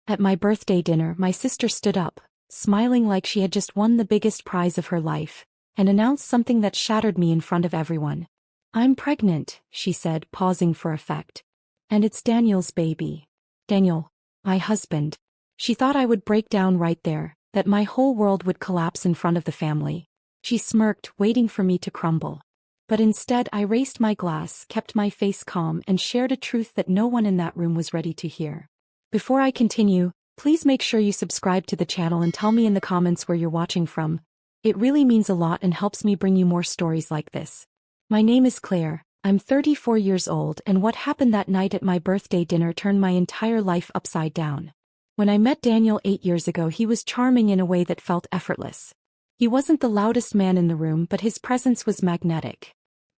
At my birthday dinner, my sister stood up, smiling like she had just won the biggest prize of her life, and announced something that shattered me in front of everyone. "I'm pregnant," she said, pausing for effect. "And it's Daniel's baby." Daniel, my husband. She thought I would break down right there, that my whole world would collapse in front of the family. She smirked, waiting for me to crumble. But instead I raised my glass, kept my face calm, and shared a truth that no one in that room was ready to hear. Before I continue, please make sure you subscribe to the channel and tell me in the comments where you're watching from. It really means a lot and helps me bring you more stories like this. My name is Claire, I'm 34 years old, and what happened that night at my birthday dinner turned my entire life upside down. When I met Daniel 8 years ago, he was charming in a way that felt effortless. He wasn't the loudest man in the room, but his presence was magnetic.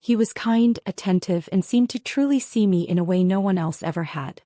He was kind, attentive, and seemed to truly see me in a way no one else ever had.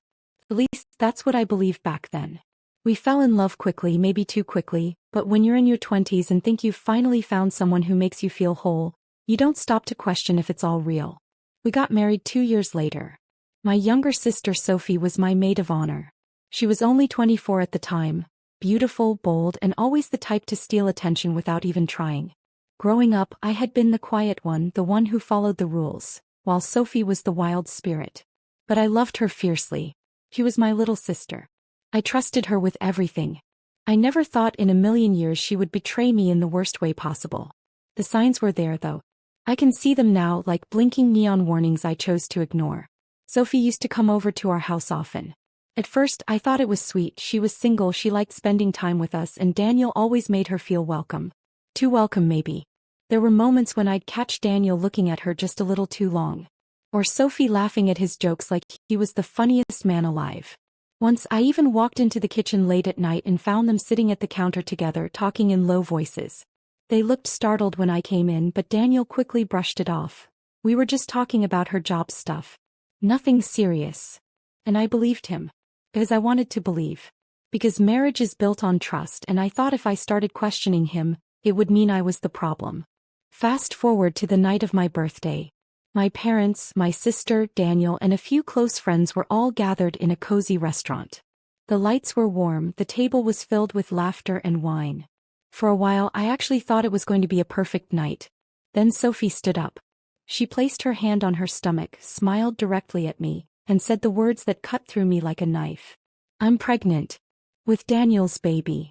At least, that's what I believed back then. We fell in love quickly, maybe too quickly, but when you're in your 20s and think you've finally found someone who makes you feel whole, you don't stop to question if it's all real. We got married 2 years later. My younger sister Sophie was my maid of honor. She was only 24 at the time, beautiful, bold, and always the type to steal attention without even trying. Growing up, I had been the quiet one, the one who followed the rules, while Sophie was the wild spirit. But I loved her fiercely. She was my little sister. I trusted her with everything. I never thought in a million years she would betray me in the worst way possible. The signs were there, though. I can see them now, like blinking neon warnings I chose to ignore. Sophie used to come over to our house often. At first, I thought it was sweet. She was single, she liked spending time with us, and Daniel always made her feel welcome. Too welcome, maybe. There were moments when I'd catch Daniel looking at her just a little too long. Or Sophie laughing at his jokes like he was the funniest man alive. Once I even walked into the kitchen late at night and found them sitting at the counter together, talking in low voices. They looked startled when I came in, but Daniel quickly brushed it off. We were just talking about her job stuff. Nothing serious. And I believed him. Because I wanted to believe. Because marriage is built on trust, and I thought if I started questioning him, it would mean I was the problem. Fast forward to the night of my birthday. My parents, my sister, Daniel, and a few close friends were all gathered in a cozy restaurant. The lights were warm, the table was filled with laughter and wine. For a while, I actually thought it was going to be a perfect night. Then Sophie stood up. She placed her hand on her stomach, smiled directly at me, and said the words that cut through me like a knife. "I'm pregnant. With Daniel's baby."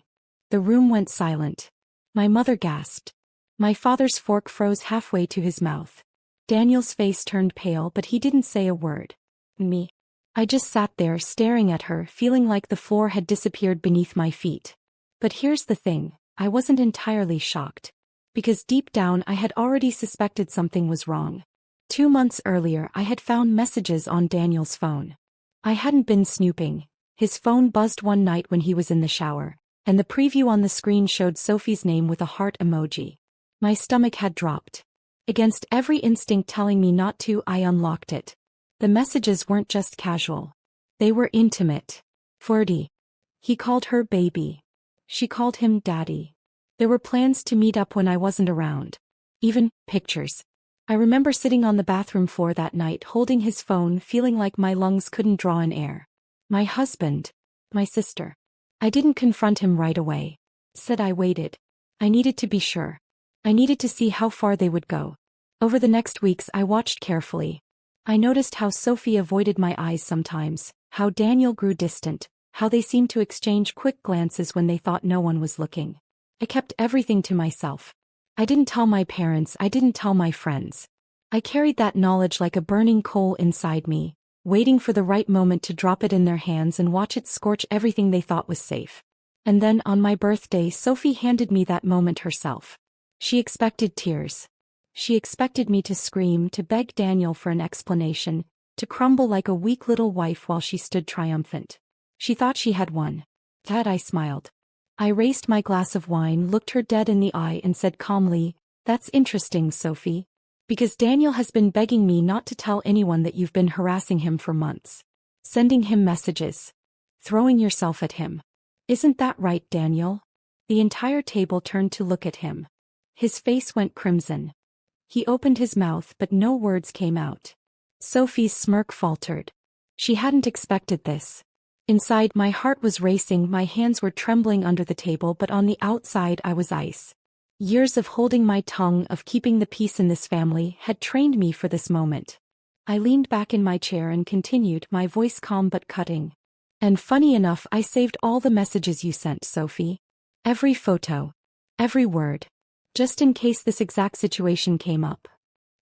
The room went silent. My mother gasped. My father's fork froze halfway to his mouth. Daniel's face turned pale, but he didn't say a word. Me. I just sat there staring at her, feeling like the floor had disappeared beneath my feet. But here's the thing, I wasn't entirely shocked. Because deep down I had already suspected something was wrong. 2 months earlier I had found messages on Daniel's phone. I hadn't been snooping. His phone buzzed one night when he was in the shower, and the preview on the screen showed Sophie's name with a heart emoji. My stomach had dropped. Against every instinct telling me not to, I unlocked it. The messages weren't just casual. They were intimate. Flirty. He called her baby. She called him daddy. There were plans to meet up when I wasn't around. Even pictures. I remember sitting on the bathroom floor that night holding his phone, feeling like my lungs couldn't draw in air. My husband. My sister. I didn't confront him right away. Said I waited. I needed to be sure. I needed to see how far they would go. Over the next weeks I watched carefully. I noticed how Sophie avoided my eyes sometimes, how Daniel grew distant, how they seemed to exchange quick glances when they thought no one was looking. I kept everything to myself. I didn't tell my parents, I didn't tell my friends. I carried that knowledge like a burning coal inside me, waiting for the right moment to drop it in their hands and watch it scorch everything they thought was safe. And then on my birthday, Sophie handed me that moment herself. She expected tears. She expected me to scream, to beg Daniel for an explanation, to crumble like a weak little wife while she stood triumphant. She thought she had won. That I smiled. I raised my glass of wine, looked her dead in the eye and said calmly, "That's interesting, Sophie. Because Daniel has been begging me not to tell anyone that you've been harassing him for months. Sending him messages. Throwing yourself at him. Isn't that right, Daniel?" The entire table turned to look at him. His face went crimson. He opened his mouth but no words came out. Sophie's smirk faltered. She hadn't expected this. Inside, my heart was racing, my hands were trembling under the table, but on the outside I was ice. Years of holding my tongue, of keeping the peace in this family, had trained me for this moment. I leaned back in my chair and continued, my voice calm but cutting. And funny enough, I saved all the messages you sent, Sophie. Every photo. Every word. Just in case this exact situation came up.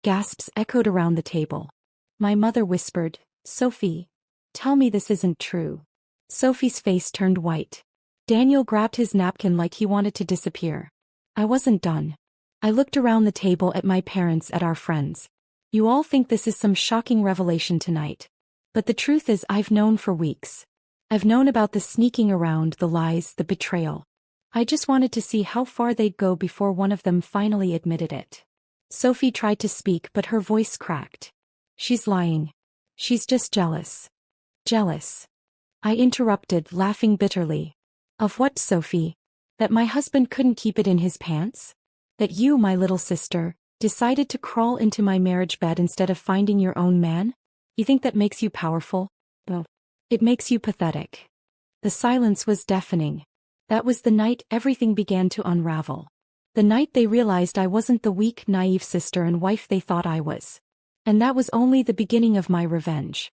Gasps echoed around the table. My mother whispered, Sophie, tell me this isn't true. Sophie's face turned white. Daniel grabbed his napkin like he wanted to disappear. I wasn't done. I looked around the table at my parents, at our friends. You all think this is some shocking revelation tonight. But the truth is, I've known for weeks. I've known about the sneaking around, the lies, the betrayal. I just wanted to see how far they'd go before one of them finally admitted it. Sophie tried to speak, but her voice cracked. She's lying. She's just jealous. Jealous. I interrupted, laughing bitterly. Of what, Sophie? That my husband couldn't keep it in his pants? That you, my little sister, decided to crawl into my marriage bed instead of finding your own man? You think that makes you powerful? Well, it makes you pathetic. The silence was deafening. That was the night everything began to unravel. The night they realized I wasn't the weak, naive sister and wife they thought I was. And that was only the beginning of my revenge.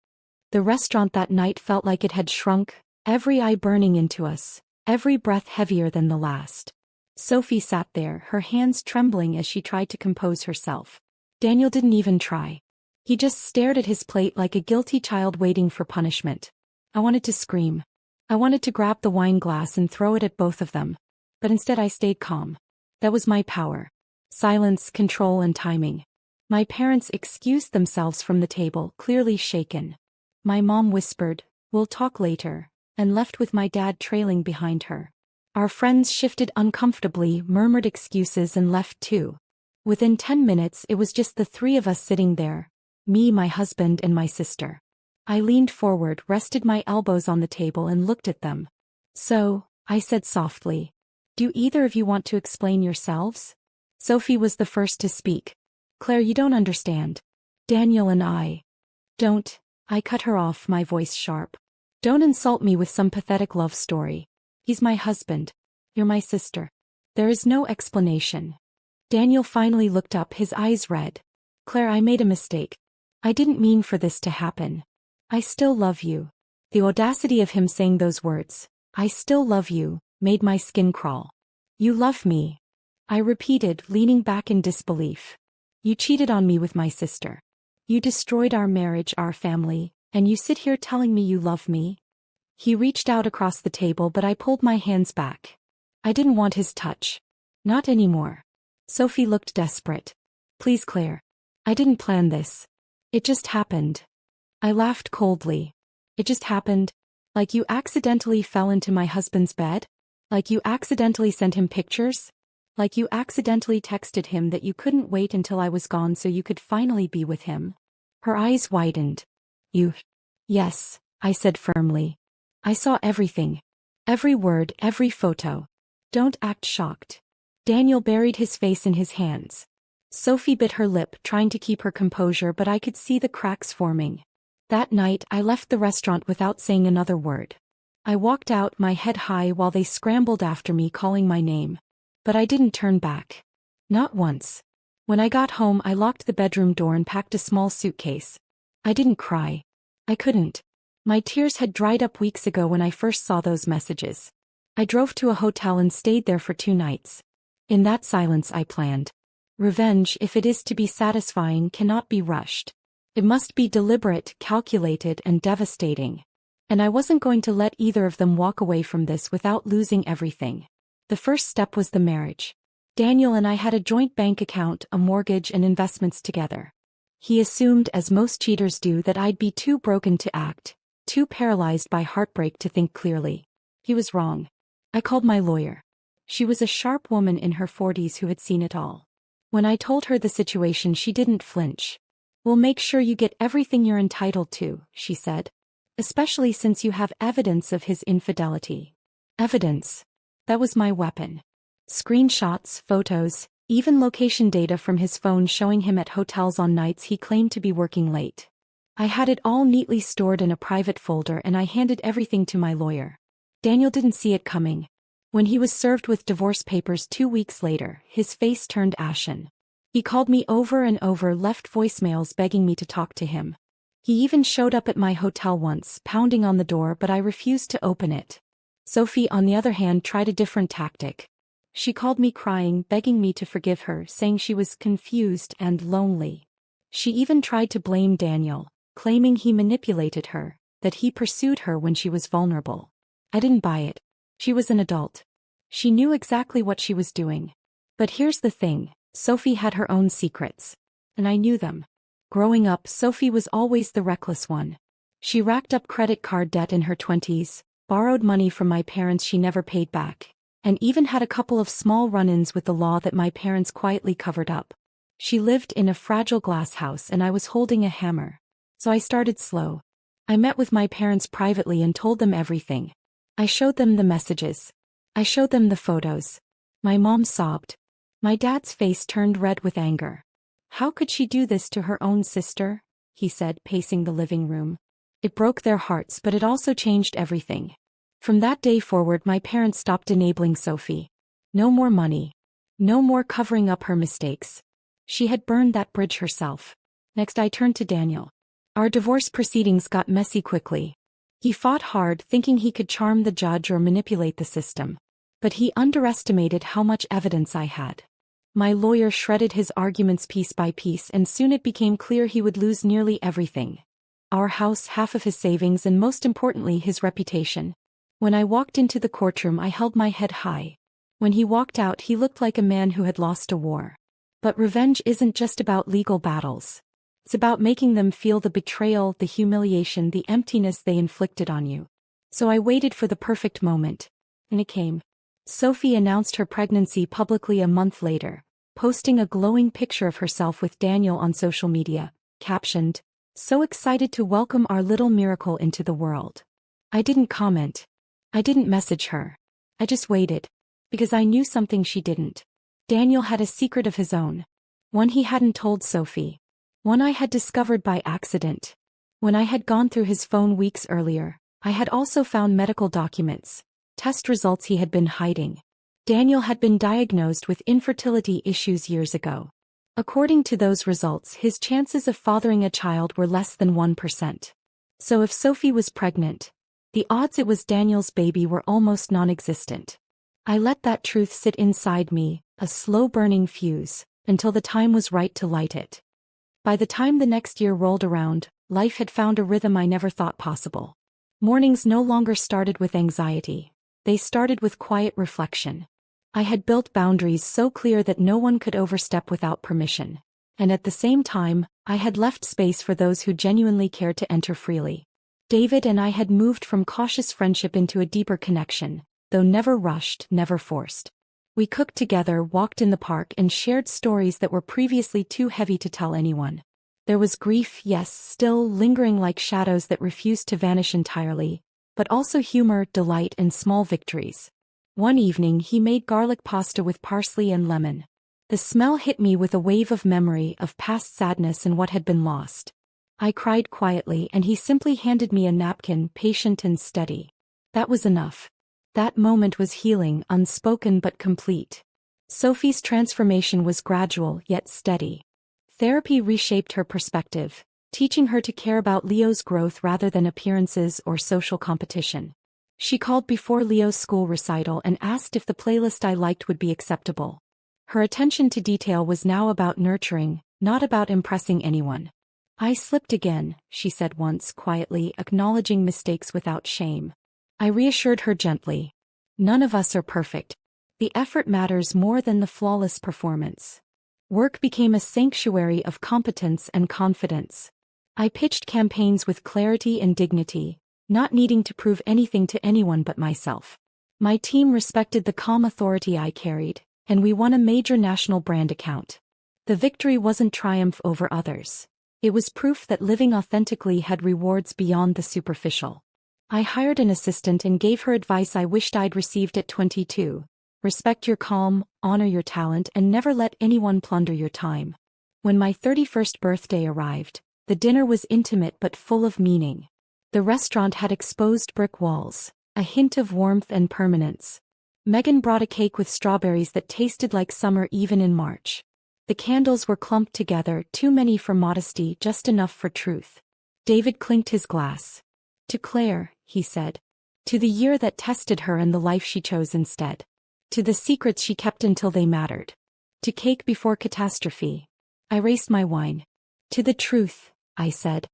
The restaurant that night felt like it had shrunk, every eye burning into us, every breath heavier than the last. Sophie sat there, her hands trembling as she tried to compose herself. Daniel didn't even try. He just stared at his plate like a guilty child waiting for punishment. I wanted to scream. I wanted to grab the wine glass and throw it at both of them. But instead I stayed calm. That was my power. Silence, control, and timing. My parents excused themselves from the table, clearly shaken. My mom whispered, "We'll talk later," and left with my dad trailing behind her. Our friends shifted uncomfortably, murmured excuses, and left too. Within 10 minutes it was just the three of us sitting there. Me, my husband, and my sister. I leaned forward, rested my elbows on the table, and looked at them. So, I said softly, do either of you want to explain yourselves? Sophie was the first to speak. Claire, you don't understand. Daniel and I. Don't. I cut her off, my voice sharp. Don't insult me with some pathetic love story. He's my husband. You're my sister. There is no explanation. Daniel finally looked up, his eyes red. Claire, I made a mistake. I didn't mean for this to happen. I still love you. The audacity of him saying those words, I still love you, made my skin crawl. You love me. I repeated, leaning back in disbelief. You cheated on me with my sister. You destroyed our marriage, our family, and you sit here telling me you love me? He reached out across the table, but I pulled my hands back. I didn't want his touch. Not anymore. Sophie looked desperate. Please, Claire. I didn't plan this. It just happened. I laughed coldly. It just happened? Like you accidentally fell into my husband's bed? Like you accidentally sent him pictures? Like you accidentally texted him that you couldn't wait until I was gone so you could finally be with him? Her eyes widened. You. Yes, I said firmly. I saw everything. Every word, every photo. Don't act shocked. Daniel buried his face in his hands. Sophie bit her lip, trying to keep her composure, but I could see the cracks forming. That night, I left the restaurant without saying another word. I walked out, my head high, while they scrambled after me, calling my name. But I didn't turn back. Not once. When I got home, I locked the bedroom door and packed a small suitcase. I didn't cry. I couldn't. My tears had dried up weeks ago when I first saw those messages. I drove to a hotel and stayed there for 2 nights. In that silence I planned. Revenge, if it is to be satisfying, cannot be rushed. It must be deliberate, calculated, and devastating. And I wasn't going to let either of them walk away from this without losing everything. The first step was the marriage. Daniel and I had a joint bank account, a mortgage, and investments together. He assumed, as most cheaters do, that I'd be too broken to act, too paralyzed by heartbreak to think clearly. He was wrong. I called my lawyer. She was a sharp woman in her 40s who had seen it all. When I told her the situation, she didn't flinch. We'll make sure you get everything you're entitled to, she said. Especially since you have evidence of his infidelity. Evidence. That was my weapon. Screenshots, photos, even location data from his phone showing him at hotels on nights he claimed to be working late. I had it all neatly stored in a private folder and I handed everything to my lawyer. Daniel didn't see it coming. When he was served with divorce papers 2 weeks later, his face turned ashen. He called me over and over, left voicemails begging me to talk to him. He even showed up at my hotel once, pounding on the door, but I refused to open it. Sophie, on the other hand, tried a different tactic. She called me crying, begging me to forgive her, saying she was confused and lonely. She even tried to blame Daniel, claiming he manipulated her, that he pursued her when she was vulnerable. I didn't buy it. She was an adult. She knew exactly what she was doing. But here's the thing, Sophie had her own secrets. And I knew them. Growing up, Sophie was always the reckless one. She racked up credit card debt in her 20s, borrowed money from my parents she never paid back, and even had a couple of small run-ins with the law that my parents quietly covered up. She lived in a fragile glass house and I was holding a hammer. So I started slow. I met with my parents privately and told them everything. I showed them the messages. I showed them the photos. My mom sobbed. My dad's face turned red with anger. How could she do this to her own sister? He said, pacing the living room. It broke their hearts, but it also changed everything. From that day forward, my parents stopped enabling Sophie. No more money. No more covering up her mistakes. She had burned that bridge herself. Next, I turned to Daniel. Our divorce proceedings got messy quickly. He fought hard, thinking he could charm the judge or manipulate the system. But he underestimated how much evidence I had. My lawyer shredded his arguments piece by piece, and soon it became clear he would lose nearly everything. Our house, half of his savings, and most importantly, his reputation. When I walked into the courtroom, I held my head high. When he walked out, he looked like a man who had lost a war. But revenge isn't just about legal battles. It's about making them feel the betrayal, the humiliation, the emptiness they inflicted on you. So I waited for the perfect moment. And it came. Sophie announced her pregnancy publicly a month later, posting a glowing picture of herself with Daniel on social media, captioned, "So excited to welcome our little miracle into the world." I didn't comment. I didn't message her. I just waited. Because I knew something she didn't. Daniel had a secret of his own. One he hadn't told Sophie. One I had discovered by accident. When I had gone through his phone weeks earlier, I had also found medical documents, test results he had been hiding. Daniel had been diagnosed with infertility issues years ago. According to those results, his chances of fathering a child were less than 1%. So if Sophie was pregnant, the odds it was Daniel's baby were almost non-existent. I let that truth sit inside me, a slow-burning fuse, until the time was right to light it. By the time the next year rolled around, life had found a rhythm I never thought possible. Mornings no longer started with anxiety. They started with quiet reflection. I had built boundaries so clear that no one could overstep without permission. And at the same time, I had left space for those who genuinely cared to enter freely. David and I had moved from cautious friendship into a deeper connection, though never rushed, never forced. We cooked together, walked in the park, and shared stories that were previously too heavy to tell anyone. There was grief, yes, still lingering like shadows that refused to vanish entirely, but also humor, delight, and small victories. One evening he made garlic pasta with parsley and lemon. The smell hit me with a wave of memory, of past sadness and what had been lost. I cried quietly and he simply handed me a napkin, patient and steady. That was enough. That moment was healing, unspoken but complete. Sophie's transformation was gradual yet steady. Therapy reshaped her perspective, teaching her to care about Leo's growth rather than appearances or social competition. She called before Leo's school recital and asked if the playlist I liked would be acceptable. Her attention to detail was now about nurturing, not about impressing anyone. "I slipped again," she said once quietly, acknowledging mistakes without shame. I reassured her gently. "None of us are perfect. The effort matters more than the flawless performance." Work became a sanctuary of competence and confidence. I pitched campaigns with clarity and dignity, not needing to prove anything to anyone but myself. My team respected the calm authority I carried, and we won a major national brand account. The victory wasn't triumph over others. It was proof that living authentically had rewards beyond the superficial. I hired an assistant and gave her advice I wished I'd received at 22. Respect your calm, honor your talent, and never let anyone plunder your time. When my 31st birthday arrived, The dinner was intimate but full of meaning. The restaurant had exposed brick walls, a hint of warmth and permanence. Megan brought a cake with strawberries that tasted like summer even in March. The candles were clumped together, too many for modesty, just enough for truth. David clinked his glass. To Claire, he said. To the year that tested her and the life she chose instead. To the secrets she kept until they mattered. To cake before catastrophe. I raised my wine. To the truth, I said.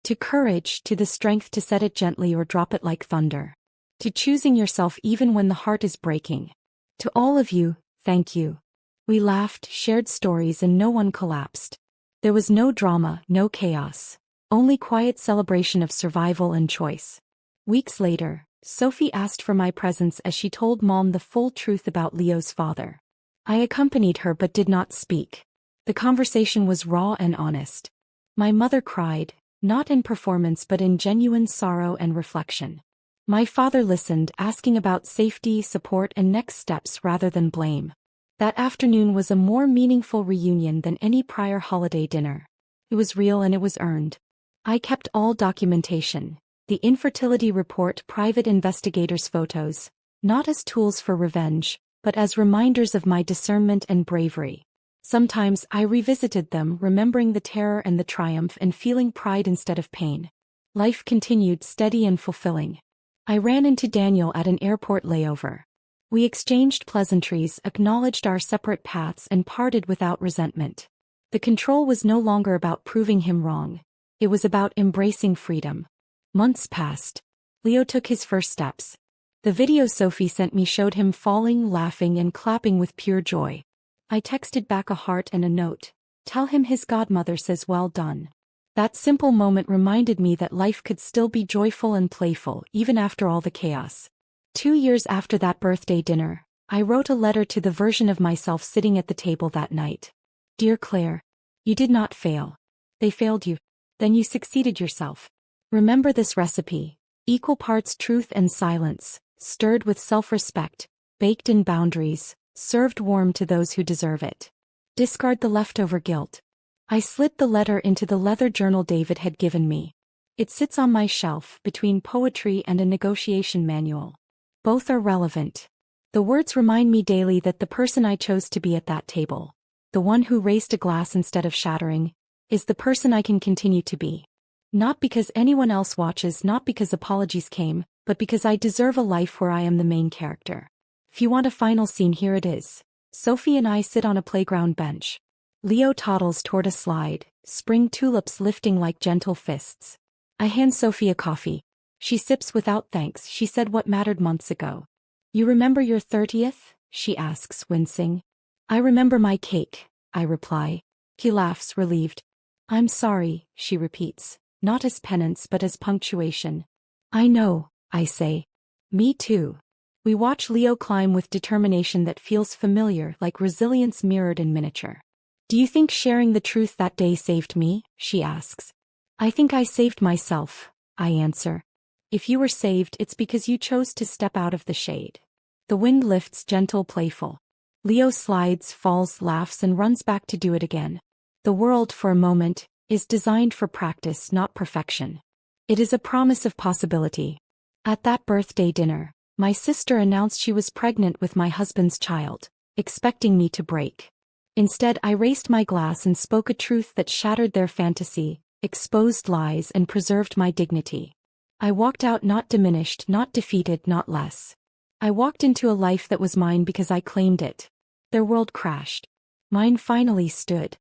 To courage, to the strength to set it gently or drop it like thunder. To choosing yourself even when the heart is breaking. To all of you, thank you. We laughed, shared stories, and no one collapsed. There was no drama, no chaos. Only quiet celebration of survival and choice. Weeks later, Sophie asked for my presence as she told Mom the full truth about Leo's father. I accompanied her but did not speak. The conversation was raw and honest. My mother cried, not in performance but in genuine sorrow and reflection. My father listened, asking about safety, support, and next steps rather than blame. That afternoon was a more meaningful reunion than any prior holiday dinner. It was real and it was earned. I kept all documentation. The infertility report, private investigators' photos, not as tools for revenge, but as reminders of my discernment and bravery. Sometimes I revisited them, remembering the terror and the triumph and feeling pride instead of pain. Life continued, steady and fulfilling. I ran into Daniel at an airport layover. We exchanged pleasantries, acknowledged our separate paths, and parted without resentment. The control was no longer about proving him wrong. It was about embracing freedom. Months passed. Leo took his first steps. The video Sophie sent me showed him falling, laughing, and clapping with pure joy. I texted back a heart and a note. Tell him his godmother says well done. That simple moment reminded me that life could still be joyful and playful, even after all the chaos. 2 years after that birthday dinner, I wrote a letter to the version of myself sitting at the table that night. Dear Claire, you did not fail. They failed you. Then you succeeded yourself. Remember this recipe: equal parts truth and silence, stirred with self-respect, baked in boundaries, served warm to those who deserve it. Discard the leftover guilt. I slid the letter into the leather journal David had given me. It sits on my shelf, between poetry and a negotiation manual. Both are relevant. The words remind me daily that the person I chose to be at that table, the one who raised a glass instead of shattering, is the person I can continue to be. Not because anyone else watches, not because apologies came, but because I deserve a life where I am the main character. If you want a final scene, here it is. Sophie and I sit on a playground bench. Leo toddles toward a slide, spring tulips lifting like gentle fists. I hand Sophie a coffee. She sips without thanks. She said what mattered months ago. You remember your 30th? She asks, wincing. I remember my cake, I reply. He laughs, relieved. I'm sorry, she repeats, not as penance but as punctuation. I know, I say. Me too. We watch Leo climb with determination that feels familiar, like resilience mirrored in miniature. Do you think sharing the truth that day saved me? She asks. I think I saved myself, I answer. If you were saved, it's because you chose to step out of the shade. The wind lifts, gentle, playful. Leo slides, falls, laughs, and runs back to do it again. The world, for a moment, is designed for practice, not perfection. It is a promise of possibility. At that birthday dinner, my sister announced she was pregnant with my husband's child, expecting me to break. Instead, I raised my glass and spoke a truth that shattered their fantasy, exposed lies, and preserved my dignity. I walked out not diminished, not defeated, not less. I walked into a life that was mine because I claimed it. Their world crashed. Mine finally stood.